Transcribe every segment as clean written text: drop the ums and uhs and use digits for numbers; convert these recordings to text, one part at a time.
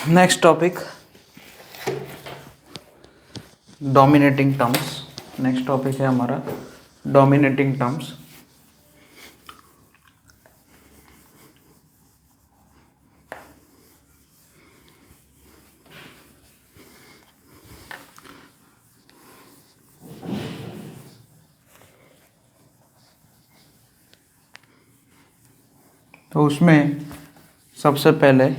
Next topic dominating terms. Next topic है हमारा dominating terms. तो उसमें सबसे पहले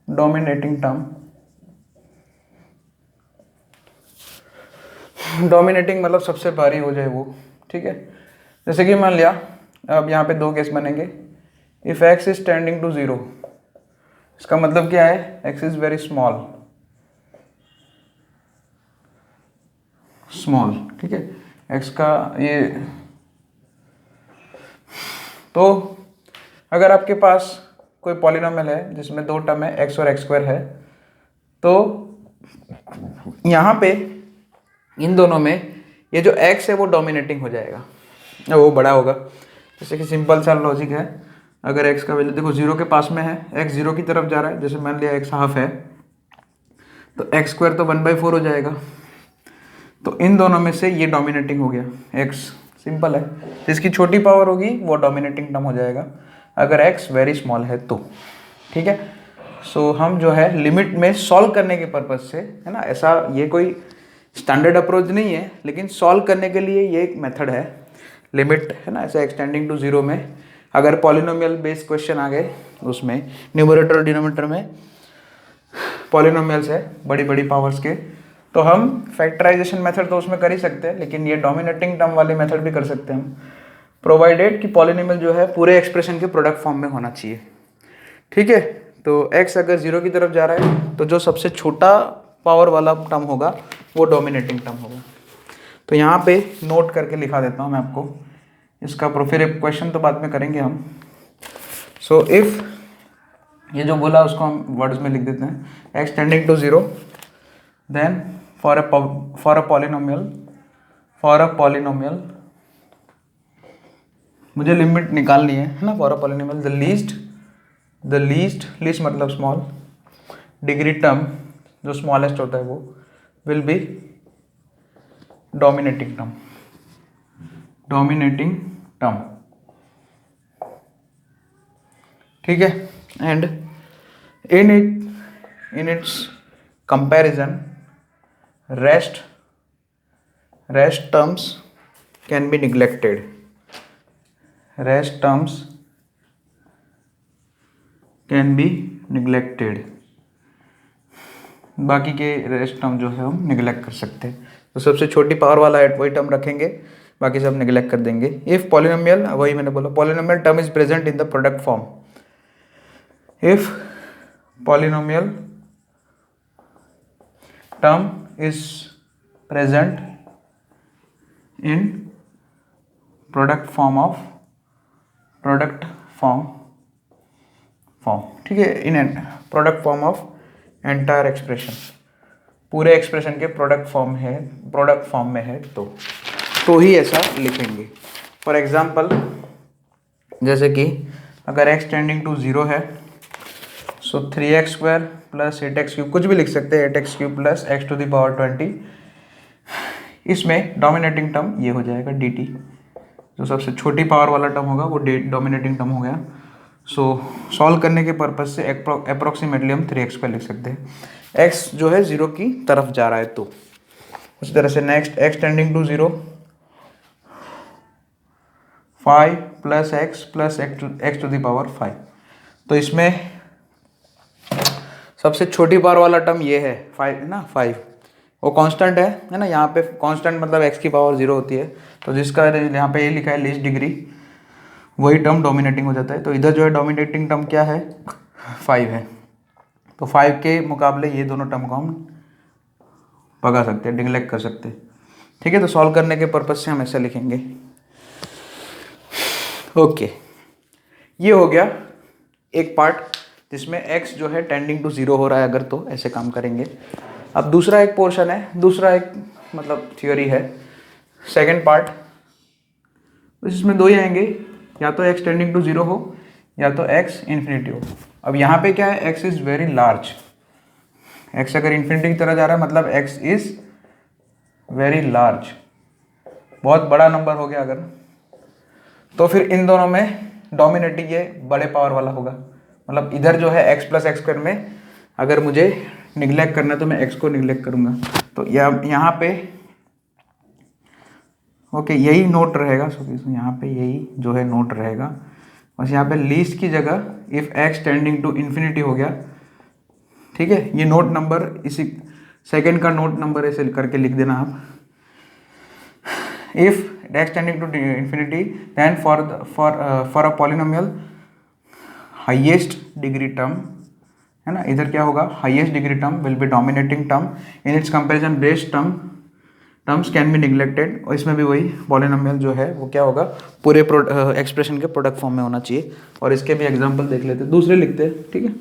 डोमिनेटिंग टर्म, डोमिनेटिंग मतलब सबसे भारी हो जाए वो, ठीक है। जैसे कि मान लिया अब यहाँ पे दो केस बनेंगे। If x is tending to 0, इसका मतलब क्या है, x is very small, small, ठीक है। x का ये, तो अगर आपके पास कोई पॉलिनोमियल है जिसमें दो टर्म है x और x स्क्वायर है, तो यहाँ पे इन दोनों में ये जो x है वो डोमिनेटिंग हो जाएगा, वो बड़ा होगा। जैसे कि सिंपल सा लॉजिक है, अगर x का वैल्यू देखो 0 के पास में है, x 0 की तरफ जा रहा है, जैसे मान लिया x हाफ है, तो x स्क्वायर तो 1/4 हो जाएगा। तो इन दोनों में से ये डोमिनेटिंग हो गया, x सिंपल है। जिसकी छोटी पावर होगी वो डोमिनेटिंग टर्म हो जाएगा अगर x वेरी स्मॉल है तो, ठीक है। सो हम जो है लिमिट में सॉल्व करने के पर्पज से, है ना, ऐसा ये कोई स्टैंडर्ड अप्रोच नहीं है, लेकिन सॉल्व करने के लिए ये एक मेथड है, लिमिट, है ना, ऐसे एक्सटेंडिंग टू 0 में अगर पॉलिनोमियल बेस्ड क्वेश्चन आ गए, उसमें न्यूमरेटर और डिनोमिनेटर में पॉलिनोमियल्स है बड़ी बड़ी पावर्स के, तो हम फैक्टराइजेशन मेथड तो उसमें कर ही सकते हैं, लेकिन ये डोमिनेटिंग टर्म वाले मेथड भी कर सकते हैं हम, प्रोवाइडेड कि पॉलिनोमियल जो है पूरे एक्सप्रेशन के प्रोडक्ट फॉर्म में होना चाहिए, ठीक है। तो x अगर 0 की तरफ जा रहा है तो जो सबसे छोटा पावर वाला टर्म होगा वो डोमिनेटिंग टर्म होगा। तो यहाँ पे नोट करके लिखा देता हूँ मैं आपको इसका, फिर क्वेश्चन तो बाद में करेंगे हम। सो इफ ये जो बोला उसको हम वर्ड्स में लिख देते हैं, x tending to 0, then for a polynomial मुझे लिमिट निकालनी है ना, for a polynomial the least मतलब स्मॉल डिग्री टर्म जो स्मॉलेस्ट होता है वो विल बी डोमिनेटिंग टर्म, ठीक है। And in its comparison rest terms can be neglected, rest terms can be neglected, बाकी के रेस्ट टर्म जो है हम निग्लेक्ट कर सकते हैं। तो सबसे छोटी पावर वाला वही टर्म रखेंगे, बाकी सब निग्लेक्ट कर देंगे। इफ पॉलिनोमियल, वही मैंने बोला, polynomial term is present in the product form, if polynomial term is present in product form, ठीक है, in product form of entire expression, पूरे एक्सप्रेशन के प्रोडक्ट फॉर्म में है तो ही ऐसा लिखेंगे। फॉर एग्जांपल जैसे कि अगर x टेंडिंग टू 0 है, सो 3x square plus 8x cube, कुछ भी लिख सकते हैं, 8x cube plus x to the power 20, इसमें डोमिनेटिंग टर्म ये हो जाएगा dt, जो सबसे छोटी पावर वाला टर्म होगा वो डोमिनेटिंग टर्म हो गया। सो सॉल्व करने के पर्पज से अप्रोक्सीमेटली हम 3x स्क्वायर लिख सकते हैं, x जो है 0 की तरफ जा रहा है तो। उसी तरह से next x tending to 0, 5 plus x to the power 5, तो इसमें सबसे छोटी पावर वाला टर्म ये है 5, है ना, 5 वो कांस्टेंट है ना, यहाँ पे कांस्टेंट मतलब x की पावर 0 होती है, तो जिसका यहाँ पे ये लिखा है लीस्ट डिग्री, वही टर्म डोमिनेटिंग हो जाता है। तो इधर जो है डोमिनेटिंग टर्म क्या है, 5 है, तो 5 के मुकाबले ये दोनों टर्म को हम भगा सकते हैं, निग्लेक्ट कर सकते हैं, ठीक है। तो सॉल्व करने के पर्पज से हम ऐसा लिखेंगे, ओके। ये हो गया एक पार्ट जिसमें x जो है टेंडिंग टू 0 हो रहा है, अगर तो ऐसे काम करेंगे। अब दूसरा एक पोर्शन है, दूसरा एक मतलब थियोरी है, सेकंड पार्ट, तो इसमें दो ही आएंगे, या तो x टेंडिंग टू 0 हो या तो x इन्फिनिटी हो। अब यहाँ पे क्या है, x is very large, x अगर इन्फिनिटी की तरह जा रहा है मतलब x इज़ वेरी लार्ज, बहुत बड़ा नंबर हो गया अगर, तो फिर इन दोनों में डोमिनेटिंग ये बड़े पावर वाला होगा। मतलब इधर जो है x प्लस एक्स स्क्वायर में अगर मुझे निगलेक्ट करना है तो मैं x को निगलेक्ट करूँगा, तो यहाँ पे ओके यही नोट रहेगा। सो यहाँ पे यही जो है नोट रहेगा, बस यहाँ पे लीस्ट की जगह if x tending to infinity हो गया, ठीक है। ये नोट नंबर इसी सेकंड का नोट नंबर ऐसे करके लिख देना आप। If x tending to infinity then for a polynomial highest degree term, है ना, इधर क्या होगा, highest degree term will be dominating term in its comparison base terms can be neglected. और इसमें भी वही पॉलिनोमियल जो है वो क्या होगा, पूरे एक्सप्रेशन के प्रोडक्ट फॉर्म में होना चाहिए। और इसके भी एग्जांपल देख लेते हैं, दूसरे लिखते हैं, ठीक है।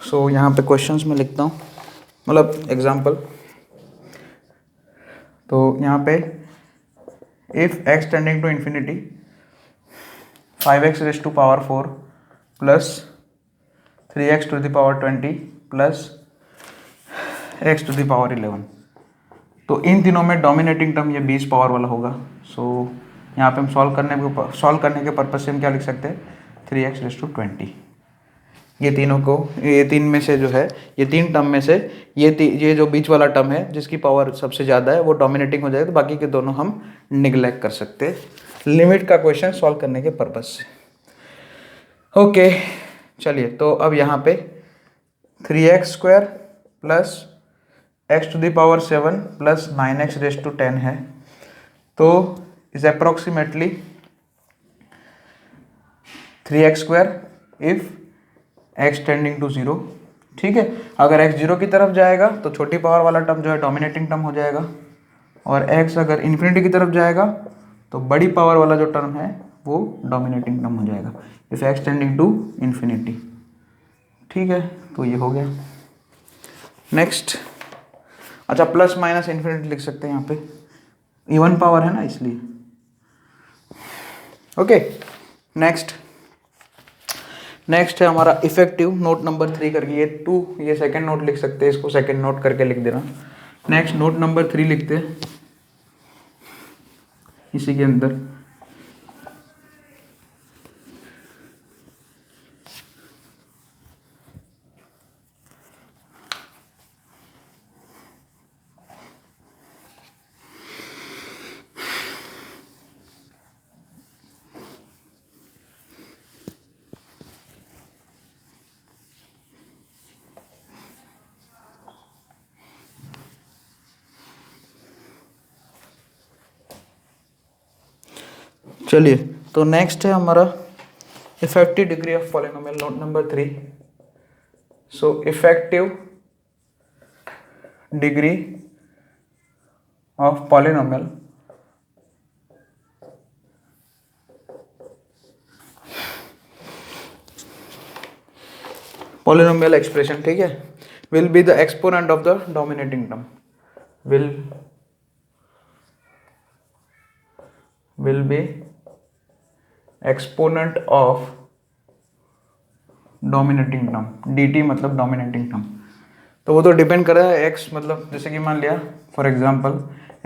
सो यहाँ पे क्वेश्चंस में लिखता हूँ, मतलब एग्जांपल। तो यहाँ पे if x tending to infinity 5x raise to power 4 plus 3x to the power 20 plus x to the power 11, तो इन तीनों में डोमिनेटिंग टर्म ये 20 पावर वाला होगा। सो यहाँ पे हम सॉल्व करने के पर्पज से हम क्या लिख सकते हैं, 3x रेज़ टू 20। ये तीन में से जो है, ये तीन टर्म में से ये जो बीच वाला टर्म है जिसकी पावर सबसे ज़्यादा है वो डोमिनेटिंग हो जाएगा, तो बाकी के दोनों हम निगलेक्ट कर सकते हैं लिमिट का क्वेश्चन सॉल्व करने के पर्पज से। ओके चलिए, तो अब यहाँ पे 3x square plus x to the power 7 plus 9x raise to 10 है, तो is approximately 3x square if x tending to 0, ठीक है। अगर x 0 की तरफ जाएगा तो छोटी पावर वाला टर्म जो है डोमिनेटिंग टर्म हो जाएगा, और x अगर इन्फिनिटी की तरफ जाएगा तो बड़ी पावर वाला जो टर्म है वो डोमिनेटिंग टर्म हो जाएगा if x tending to infinity, ठीक है। तो ये हो गया। नेक्स्ट, अच्छा प्लस माइनस इन्फिनिटी लिख सकते हैं यहाँ पे, इवन पावर है ना इसलिए। ओके नेक्स्ट है हमारा इफेक्टिव नोट नंबर 3 करके, ये सेकंड नोट लिख सकते हैं, इसको सेकंड नोट करके लिख देना। नेक्स्ट नोट नंबर 3 लिखते हैं इसी के अंदर। चलिए, तो नेक्स्ट है हमारा effective degree of polynomial, note number 3। So effective degree of polynomial expression, ठीक है, will be the exponent of the dominating term, will be exponent of dominating term, dt मतलब डोमिनेटिंग टर्म। तो वो तो डिपेंड कर रहा है x, मतलब जैसे कि मान लिया for example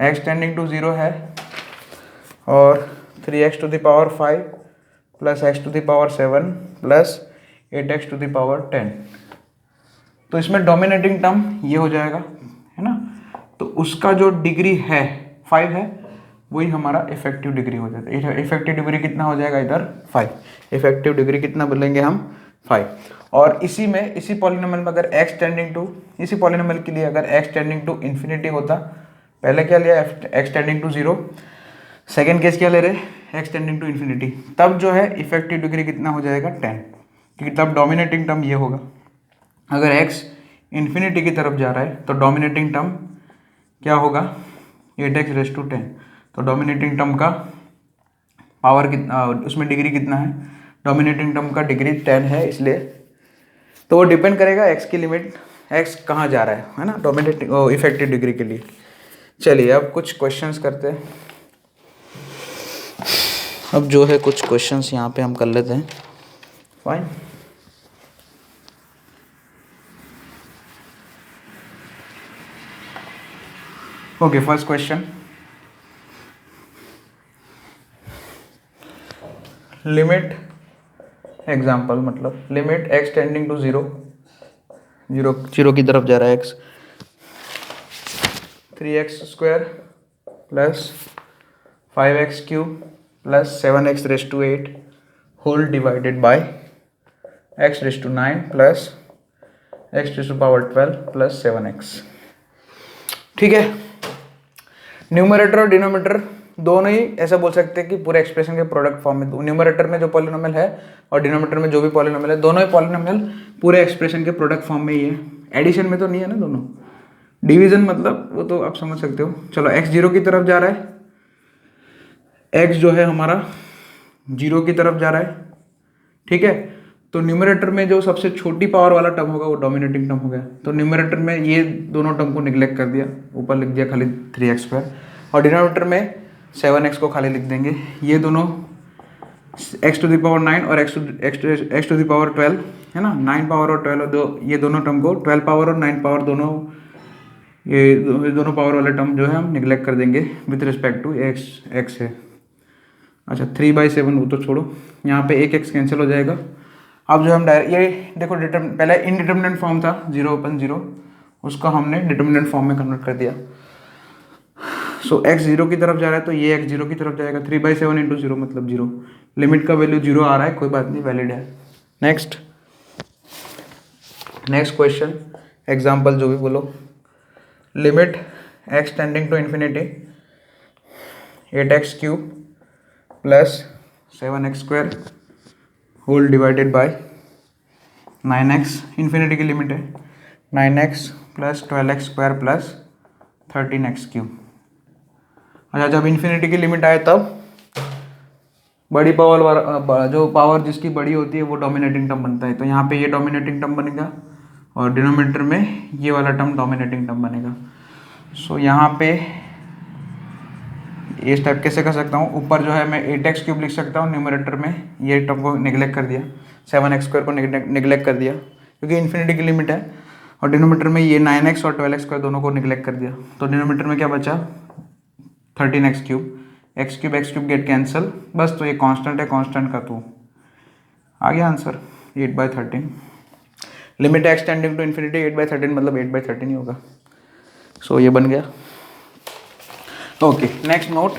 x tending to 0 है और 3x to the power 5 plus x to the power 7 plus 8x to the power 10, तो इसमें डोमिनेटिंग टर्म ये हो जाएगा, है ना। तो उसका जो डिग्री है 5 है, वही हमारा इफेक्टिव डिग्री हो जाता है। इफेक्टिव डिग्री कितना हो जाएगा इधर 5, इफेक्टिव डिग्री कितना बोलेंगे हम 5। और इसी पॉलिनोमियल में अगर x टेंडिंग टू, इसी पॉलिनोमियल के लिए अगर x टेंडिंग टू इन्फिनिटी होता, पहले क्या लिया x tending to 0, second case क्या ले रहे x टेंडिंग टू इन्फिनिटी, तब जो है इफेक्टिव डिग्री कितना हो जाएगा 10, क्योंकि तब डोमिनेटिंग टर्म ये होगा। अगर x इन्फिनिटी की तरफ जा रहा है तो डोमिनेटिंग टर्म क्या होगा 8x रेज़ टू 10, तो डोमिनेटिंग टर्म का पावर कितना, उसमें डिग्री कितना है, डोमिनेटिंग टर्म का डिग्री 10 है, इसलिए तो वो डिपेंड करेगा x की लिमिट, x कहाँ जा रहा है ना, डोमिनेटिंग इफेक्टिव डिग्री के लिए। चलिए अब कुछ क्वेश्चंस करते हैं। अब जो है कुछ क्वेश्चंस यहाँ पे हम कर लेते हैं। Fine. Okay, first question, limit example, मतलब limit x tending to zero, zero की तरफ जा रहा है x, 3x² plus 5x³ plus 7x�8 whole divided by x�9 plus x⁻12 plus 7x। ठीक है, न्यूमरेटर और डिनोमिनेटर दोनों ही ऐसा बोल सकते हैं कि पूरे एक्सप्रेशन के प्रोडक्ट फॉर्म में, न्यूमरेटर में जो पॉलिनोमियल है और डिनोमिनेटर में जो भी पॉलिनोमियल है, दोनों ही पॉलिनोमियल पूरे एक्सप्रेशन के प्रोडक्ट फॉर्म में ही है, एडिशन में तो नहीं है ना दोनों। डिवीजन मतलब वो तो आप समझ सकते हो। चलो x 0 की तरफ जा रहा है, x जो है हमारा 0 की तरफ जा रहा है, ठीक है। तो न्यूमरेटर में जो सबसे छोटी पावर वाला टर्म होगा वो डोमिनेटिंग टर्म हो गया। तो न्यूमरेटर में ये दोनों टर्म को निगलेक्ट कर दिया, ऊपर लिख दिया खाली 3x², और डिनोमिनेटर में 7x को खाली लिख देंगे। ये दोनों x⁻9 और x⁻12 है ना, 9 पावर और 12, दो ये दोनों टर्म को 12 पावर और 9 पावर दोनों, ये दोनों पावर वाले टर्म जो है हम निगलेक्ट कर देंगे विथ रिस्पेक्ट टू x है। अच्छा, 3/7 वो तो छोड़ो, यहाँ पे एक x कैंसिल हो जाएगा। अब जो हम ये देखो, पहले इनडिटर्मिनेंट फॉर्म था 0/0, उसको हमने डिटर्मिनेंट फॉर्म में कन्वर्ट कर दिया। सो x 0 की तरफ जा रहा है तो ये x 0 की तरफ जाएगा, 3/7 इंटू 0 मतलब 0। लिमिट का वैल्यू 0 आ रहा है, कोई बात नहीं, वैलिड है। नेक्स्ट क्वेश्चन, एग्जाम्पल जो भी बोलो, limit x tending to infinity 8x³ plus 7x² whole divided by 9x, infinity की लिमिट है 9x plus 12x² plus 13x³। अच्छा, जब इन्फिनिटी की लिमिट आए तब बड़ी पावर वाला, जो पावर जिसकी बड़ी होती है वो डोमिनेटिंग टर्म बनता है। तो यहाँ पे ये डोमिनेटिंग टर्म बनेगा और डिनोमिनेटर में ये वाला टर्म डोमिनेटिंग टर्म बनेगा। सो यहाँ पे ये स्टेप कैसे कर सकता हूँ, ऊपर जो है मैं 8x³ लिख सकता हूँ, न्यूमरेटर में ये टर्म को निगलेक्ट कर दिया, 7x² को निगलेक्ट कर दिया क्योंकि इन्फिनिटी की लिमिट है, और डिनोमिनेटर में ये 9x और 12x² दोनों को निगलेक्ट कर दिया। तो डिनोमिनेटर में क्या बचा, 13x³, x³ गेट कैंसल, बस। तो ये कांस्टेंट है, कांस्टेंट का तो आ गया answer 8/13। Limit x tending to infinity 8/13 मतलब 8/13 ही होगा। सो ये बन गया। Okay, next note,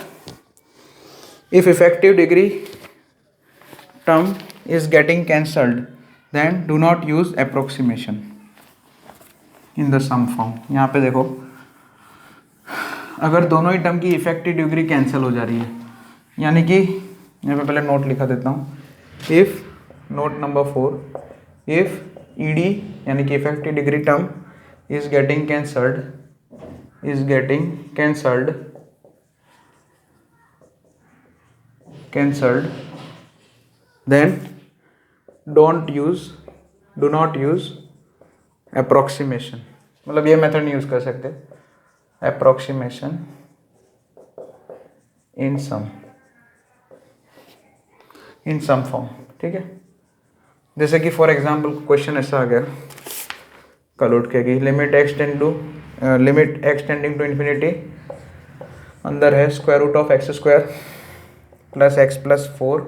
if effective degree term is getting cancelled then do not use approximation in the sum form. यहाँ पे देखो, अगर दोनों ही टर्म की इफेक्टिव डिग्री कैंसिल हो जा रही है, यानी कि यहाँ पे पहले नोट लिखा देता हूँ, if note number 4, if ED यानी कि effective degree term is getting cancelled then do not use approximation, मतलब ये मेथड नहीं यूज कर सकते, अप्रोक्सीमेशन इन सम फॉर्म। ठीक है, जैसे कि फॉर एग्जांपल क्वेश्चन ऐसा आ गया, कल उठ के कि limit x tending to infinity, अंदर है √(x² plus x plus 4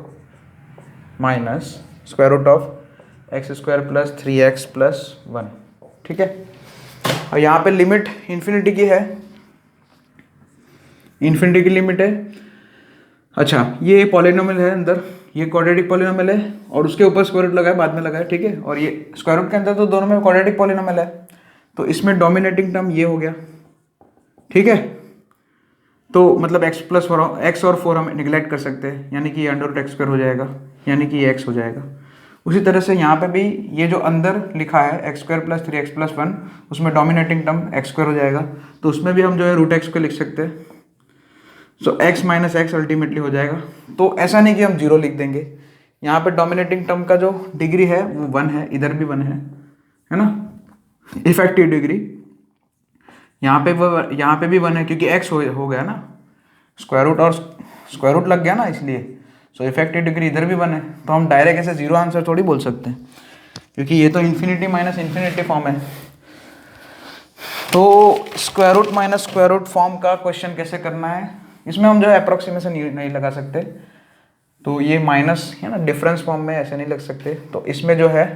minus √(x² plus 3x plus 1। ठीक है, और यहाँ पे लिमिट इन्फिनिटी की है, इन्फिनिटी की लिमिट है। अच्छा, ये पॉलिनोमियल है अंदर, ये क्वाड्रेटिक पॉलिनोमियल है और उसके ऊपर स्क्वायर रूट लगा है, बाद में लगा है। ठीक है, और ये स्क्वायर रूट के अंदर तो दोनों में क्वाड्रेटिक पॉलिनोमियल है, तो इसमें डोमिनेटिंग टर्म ये हो गया। ठीक है, तो मतलब x और 4 हम निगलेक्ट कर सकते हैं, यानी कि √(x²) हो जाएगा, यानी कि ये x हो जाएगा। उसी तरह से यहाँ पे भी ये जो अंदर लिखा है x² प्लस 3x प्लस 1, उसमें डोमिनेटिंग टर्म x² हो जाएगा, तो उसमें भी हम जो है √(x) लिख सकते हैं। सो x माइनस x अल्टीमेटली हो जाएगा। तो ऐसा नहीं कि हम 0 लिख देंगे, यहाँ पे डोमिनेटिंग टर्म का जो डिग्री है वो 1 है, इधर भी 1 है ना, इफेक्टिव डिग्री यहाँ पे भी 1 है क्योंकि x हो गया ना, स्क्वायर रूट और स्क्वायर रूट लग गया ना, इसलिए सो इफेक्टिव डिग्री इधर भी 1 है, तो हम डायरेक्ट ऐसे जीरो आंसर थोड़ी बोल सकते हैं, क्योंकि ये तो इन्फिनिटी माइनस इन्फिनिटी फॉर्म है। तो square root minus square root form का क्वेश्चन कैसे करना है, इसमें हम जो है अप्रोक्सीमेशन नहीं लगा सकते, तो ये माइनस है ना, डिफरेंस फॉर्म में ऐसे नहीं लग सकते, तो इसमें जो है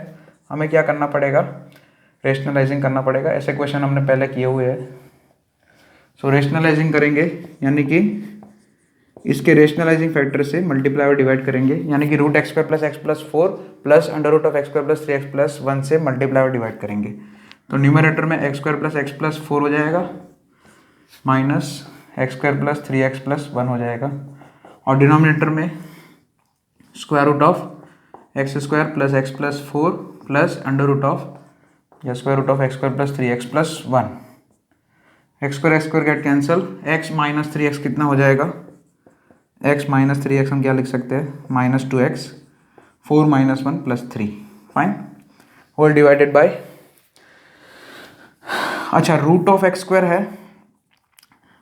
हमें क्या करना पड़ेगा, रेशनलाइजिंग करना पड़ेगा। ऐसे क्वेश्चन हमने पहले किए हुए हैं। सो रेशनलाइजिंग करेंगे, यानी कि इसके रेशनलाइजिंग फैक्टर से मल्टीप्लाई और डिवाइड करेंगे, यानी कि root x plus 4 plus under root of x square plus 3x plus 1 से मल्टीप्लाई और डिवाइड करेंगे। तो न्यूमरेटर में एक्स प्लस 4 हो जाएगा minus x square plus 3x plus 1 हो जाएगा, और डिनोमिनेटर में square root of x square plus 4 plus under root of या square root of x square plus 3x plus 1। X square get cancel, x minus 3x कितना हो जाएगा, x minus 3x हम क्या लिख सकते हैं, minus 2x 4 minus 1 plus 3, fine, whole divided by, अच्छा रूट ऑफ एक्स स्क्वायर है।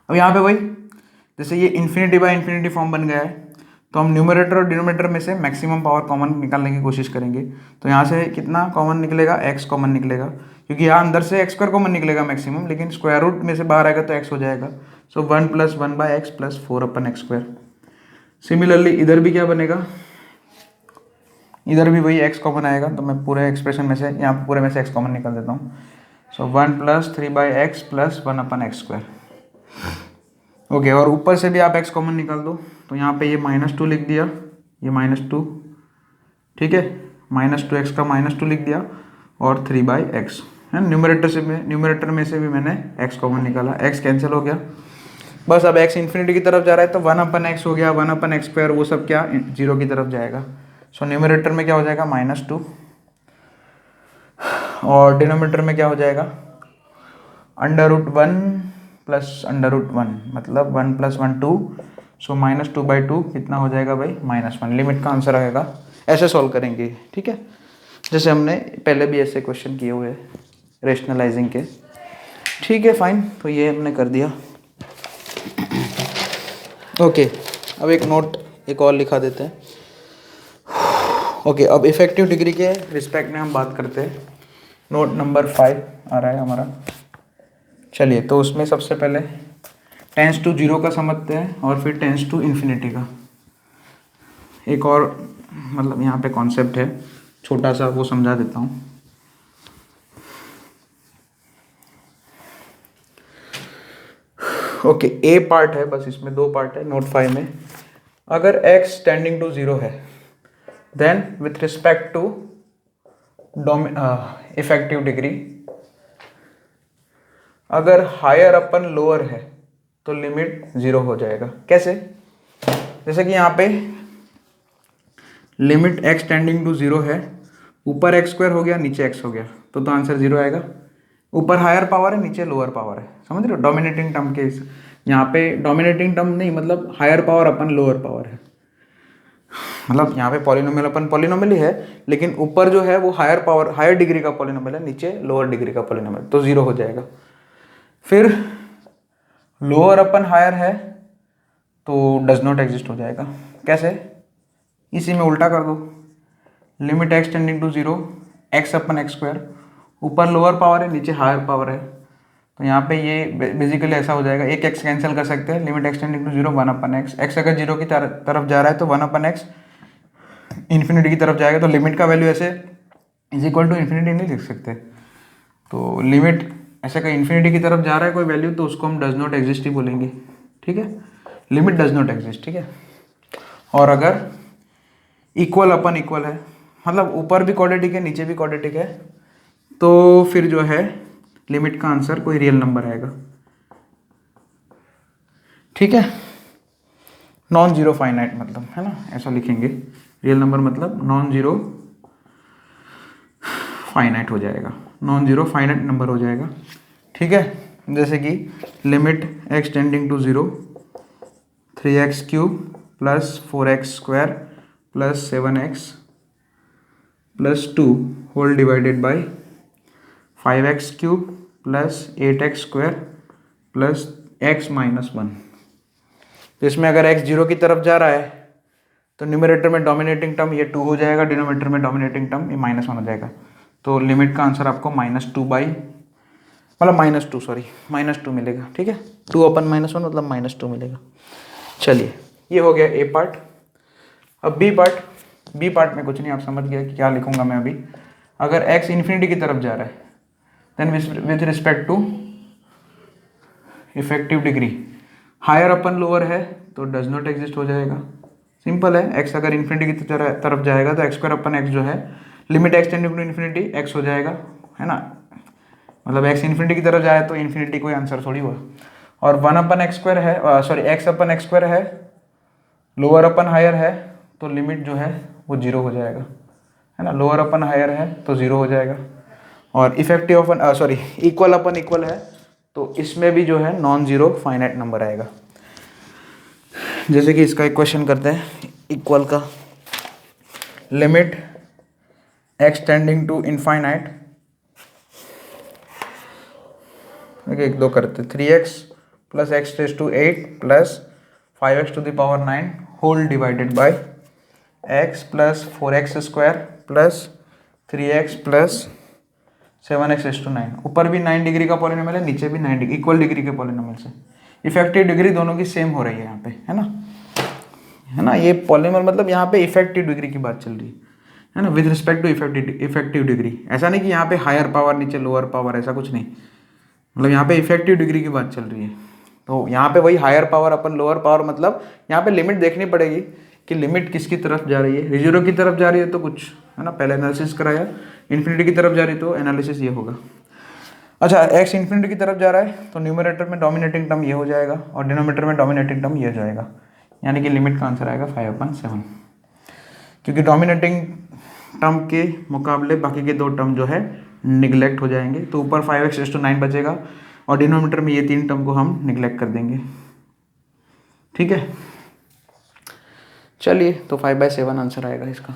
अब यहाँ पे वही, जैसे ये इन्फिनिटी बाय इन्फिनिटी फॉर्म बन गया है, तो हम न्यूमरेटर और डिनोमिनेटर में से मैक्सिमम पावर कॉमन निकालने की कोशिश करेंगे। तो यहाँ से कितना कॉमन निकलेगा, x कॉमन निकलेगा, क्योंकि यहाँ अंदर से एक्स स्क्वायर कॉमन निकलेगा मैक्सिमम, लेकिन स्क्वायर रूट में से बाहर आएगा तो x हो जाएगा। सो 1 प्लस 1 बाय एक्स प्लस 4 अपन एक्स स्क्वायर। सिमिलरली इधर भी क्या बनेगा, इधर भी वही x कॉमन आएगा, तो मैं पूरे एक्सप्रेशन में से, यहाँ पूरे में से x कॉमन निकाल देता हूँ। सो 1 plus 3 by x plus 1 upon x square. Okay, और ऊपर से भी आप x कॉमन निकाल दो, तो यहाँ पे ये -2 लिख दिया, ये -2, ठीक है, -2x का -2 लिख दिया, और 3 बाई एक्स है। न्यूमरेटर में से भी मैंने x कॉमन निकाला, x कैंसिल हो गया, बस अब x इन्फिनिटी की तरफ जा रहा है, तो 1 अपन x हो गया, 1 अपन एक्स स्क्वायर, वो सब क्या 0 की तरफ जाएगा। सो न्यूमरेटर में क्या हो जाएगा, -2, और डिनोमिनेटर में क्या हो जाएगा, under root 1 plus under root 1, मतलब 1 प्लस 1 2, सो -2/2 कितना हो जाएगा भाई, -1। लिमिट का आंसर आएगा, ऐसे सॉल्व करेंगे, ठीक है, जैसे हमने पहले भी ऐसे क्वेश्चन किए हुए हैं रेशनलाइजिंग के, ठीक है, फाइन। तो ये हमने कर दिया। ओके, अब एक नोट एक और लिखा देते हैं। ओके, अब इफेक्टिव डिग्री के रिस्पेक्ट में हम बात करते हैं। नोट नंबर 5 आ रहा है हमारा, चलिए, तो उसमें सबसे पहले टेंस टू 0 का समझते हैं, और फिर टेंस टू इन्फिनिटी का। एक और मतलब यहाँ पे कॉन्सेप्ट है छोटा सा, वो समझा देता हूँ। ओके, ए पार्ट है, बस इसमें 2 पार्ट है नोट 5 में। अगर x टेंडिंग टू 0 है, then with respect to effective degree, अगर हायर अपन लोअर है तो लिमिट 0 हो जाएगा। कैसे, जैसे कि यहाँ पे लिमिट x टेंडिंग टू 0 है, ऊपर एक्स स्क्वायर हो गया, नीचे x हो गया, तो आंसर 0 आएगा। ऊपर हायर पावर है, नीचे लोअर पावर है, समझ रहे हो, डोमिनेटिंग टर्म के यहाँ पे डोमिनेटिंग टर्म नहीं, मतलब हायर पावर अपन लोअर पावर है, मतलब यहाँ पे पॉलिनोमियल अपन पॉलिनोमियल ही है, लेकिन ऊपर जो है वो हायर पावर हायर डिग्री का पॉलिनोमियल है, नीचे लोअर डिग्री का पॉलिनोमियल, तो 0 हो जाएगा। फिर लोअर अपन हायर है तो डज नॉट एग्जिस्ट हो जाएगा। कैसे, इसी में उल्टा कर दो, limit x tending to 0 x upon x square, ऊपर लोअर पावर है, नीचे हायर पावर है, तो यहाँ पे ये बेसिकली ऐसा हो जाएगा, एक x कैंसिल कर सकते हैं, limit x tending to 0 1 upon x, x अगर 0 की तरफ जा रहा है तो 1 अपन एक्स इन्फिनिटी की तरफ जाएगा, तो लिमिट का वैल्यू ऐसे इज इक्वल टू इन्फिनिटी नहीं लिख सकते, तो लिमिट ऐसा कहीं इन्फिनिटी की तरफ जा रहा है कोई वैल्यू, तो उसको हम डज नॉट एग्जिस्ट ही बोलेंगे, ठीक है, लिमिट डज नॉट एग्जिस्ट, ठीक है। और अगर इक्वल अपन इक्वल है, मतलब ऊपर भी क्वाड्रेटिक है, नीचे भी क्वाड्रेटिक है, तो फिर जो है लिमिट का आंसर कोई रियल नंबर आएगा, ठीक है, नॉन जीरो फाइनाइट, मतलब है ना, ऐसा लिखेंगे, रियल नंबर मतलब नॉन जीरो फाइनाइट हो जाएगा, नॉन जीरो फाइनाइट नंबर हो जाएगा, ठीक है। जैसे कि limit x tending to 0 3x³ plus 4x² plus 7x plus 2 whole divided by 5x³ plus 8x² plus x minus 1। तो इसमें अगर x 0 की तरफ जा रहा है तो न्यूमरेटर में डोमिनेटिंग टर्म ये 2 हो जाएगा, डिनोमिनेटर में डोमिनेटिंग टर्म ये -1 हो जाएगा। तो लिमिट का आंसर आपको -2 मिलेगा। ठीक है, 2/-1 मतलब -2 मिलेगा। चलिए, ये हो गया ए पार्ट। अब बी पार्ट में कुछ नहीं, आप समझ गया कि क्या लिखूंगा मैं अभी। अगर x इन्फिनिटी की तरफ जा रहा है then with respect to effective degree higher upon lower है तो डज नॉट एग्जिस्ट हो जाएगा। सिंपल है, x अगर इन्फिनिटी की तरफ जाएगा तो x² जो है limit x tending to infinity x हो जाएगा, है ना। मतलब x इन्फिनिटी की तरफ जाए तो इन्फिनिटी कोई आंसर थोड़ी हुआ। और 1/x² है, सॉरी x/x² है, लोअर अपन हायर है तो लिमिट जो है वो 0 हो जाएगा, है ना। लोअर अपन हायर है तो 0 हो जाएगा। और इफेक्टिव अपन सॉरी इक्वल अपन इक्वल है तो इसमें भी जो है नॉन जीरो फाइनाइट नंबर आएगा। जैसे कि इसका इक्वेशन करते हैं इक्वल का, limit x tending to infinite, एक दो करते 3x + x⁸ plus 5x⁹ whole divided by x + 4x² plus 3x plus 7x⁹। ऊपर भी 9 डिग्री का पॉलिनोमियल है, नीचे भी 9 डिग्री इक्वल डिग्री के पॉलिनोमियल से इफेक्टिव डिग्री दोनों की सेम हो रही है यहाँ पे, है ना। ये पॉलिनोमियल मतलब यहाँ पे इफेक्टिव डिग्री की बात चल रही है ना, with respect to effective degree. ऐसा नहीं कि यहाँ पे हायर पावर नीचे लोअर पावर, ऐसा कुछ नहीं। मतलब यहाँ पे इफेक्टिव डिग्री की बात चल रही है। तो यहाँ पे वही हायर पावर अपन लोअर पावर, मतलब यहाँ पे लिमिट देखनी पड़ेगी कि लिमिट किसकी तरफ जा रही है। 0 की तरफ जा रही है तो कुछ, है ना, पहले एनालिसिस कराया। इन्फिनिटी की तरफ जा रही है तो एनालिसिस ये होगा। अच्छा, x इन्फिनिटी की तरफ जा रहा है तो न्यूमरेटर में डोमिनेटिंग टर्म ये हो जाएगा और डिनोमिनेटर में डोमिनेटिंग टर्म ये हो जाएगा, यानी कि लिमिट का आंसर आएगा 5/7। क्योंकि डोमिनेटिंग टर्म के मुकाबले बाकी के 2 टर्म जो है निगलेक्ट हो जाएंगे, तो ऊपर 5x⁹ बचेगा और डिनोमिनेटर में ये 3 टर्म को हम निगलेक्ट कर देंगे। ठीक है, चलिए, तो 5/7 आंसर आएगा इसका।